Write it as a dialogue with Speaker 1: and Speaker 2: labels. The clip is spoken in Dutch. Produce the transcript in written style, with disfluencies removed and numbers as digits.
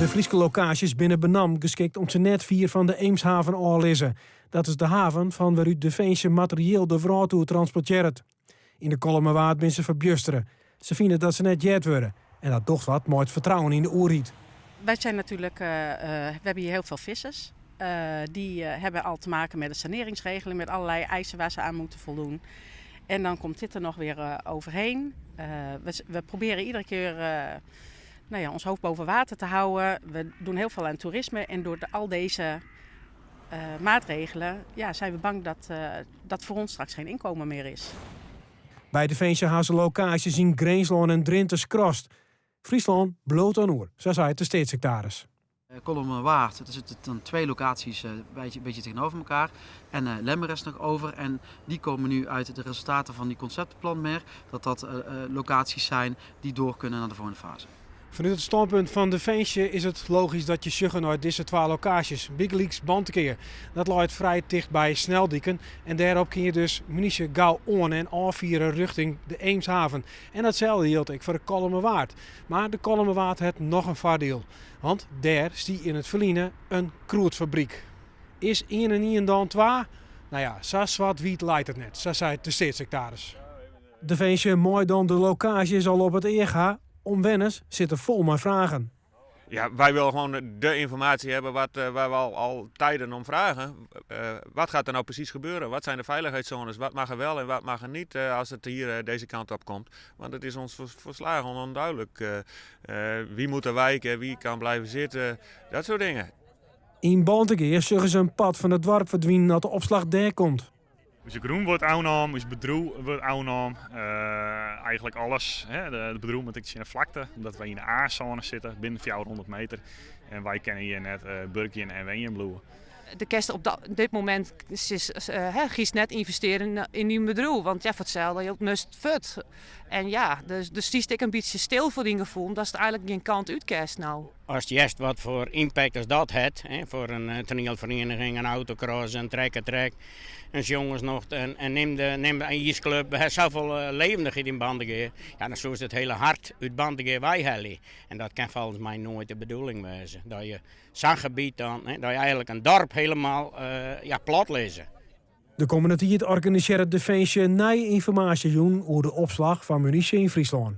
Speaker 1: De Friese locaties binnen Benam geschikt om ze net 4 van de Eemshaven aanlissen. Dat is de haven van waaruit Defensie materieel de vrouw toe transporteert. In de Kolmerwaard ben ze verbjusteren. Ze vinden dat ze net jet worden. En dat toch wat mooi vertrouwen in de oerriet.
Speaker 2: Wij zijn natuurlijk, we hebben hier heel veel vissers. Die hebben al te maken met de saneringsregeling, met allerlei eisen waar ze aan moeten voldoen. En dan komt dit er nog weer overheen. We proberen iedere keer ons hoofd boven water te houden. We doen heel veel aan toerisme en door al deze maatregelen zijn we bang dat voor ons straks geen inkomen meer is.
Speaker 1: Bij Defensie hazen locaties in Greensloon en Drenthe krost. Friesland bloot aan oer, zo zei de staatssecretaris.
Speaker 3: Kolmerwaard, er zitten dan 2 locaties een beetje tegenover elkaar. En Lemmer is nog over. En die komen nu uit de resultaten van die conceptplan meer. Dat locaties zijn die door kunnen naar de volgende fase.
Speaker 1: Vanuit het standpunt van Defensie is het logisch dat je zuggen naar deze 2 locaties. Big Leaks bandtekeer. Dat ligt vrij dicht bij Sneldieken. En daarop kun je dus munitie gauw on- en afvieren richting de Eemshaven. En datzelfde hield ik voor de Kolmerwaard. Maar de Kolmerwaard heeft nog een voordeel. Want daar stie in het verliezen een kroetfabriek. Is 1 en 1 dan 2? Nou ja, zo zwart-wiet lijkt het net, zo zei de staatssecretaris. Defensie mooi dan de locaties al op het eer gaan. Omwenners zitten vol met vragen.
Speaker 4: Ja, wij willen gewoon de informatie hebben waar we al tijden om vragen. Wat gaat er nou precies gebeuren? Wat zijn de veiligheidszones? Wat mag er wel en wat mag er niet als het hier deze kant op komt? Want het is ons verslagen onduidelijk. Wie moet er wijken, wie kan blijven zitten, dat soort dingen.
Speaker 1: In Bantekeer zeggen ze een pad van het dorp verdwijnen dat de opslag daar komt.
Speaker 5: Dus groen wordt aangenaam, dus bedroeg wordt aangenaam. Eigenlijk alles. Hè. De bedroeg moet ik in de vlakte, omdat wij in de A-zone zitten, binnen 400 meter. En wij kennen hier net Burkje en Wenjenbloemen.
Speaker 6: De kerst op dit moment gies net investeren in die bedroeg. Want ja, voor hetzelfde, je must fut. En ja, dus die stik een beetje stil voor die gevoel. Dat is eigenlijk geen kant uit kerst nou.
Speaker 7: Als je juist wat voor impact als dat heeft, voor een toneelvereniging, een autocross, een trek, een jongens nog en neem de ijsclub, we hebben zoveel levendigheid in Bantegeer. Ja, dan zo is het hele hart uit Bantegeer wij. En dat kan volgens mij nooit de bedoeling wezen. Dat je zo'n gebied dan, dat je eigenlijk een dorp helemaal plat lezen.
Speaker 1: De komende tijd organiseert Defensie nieuwe informatie over de opslag van munitie in Friesland.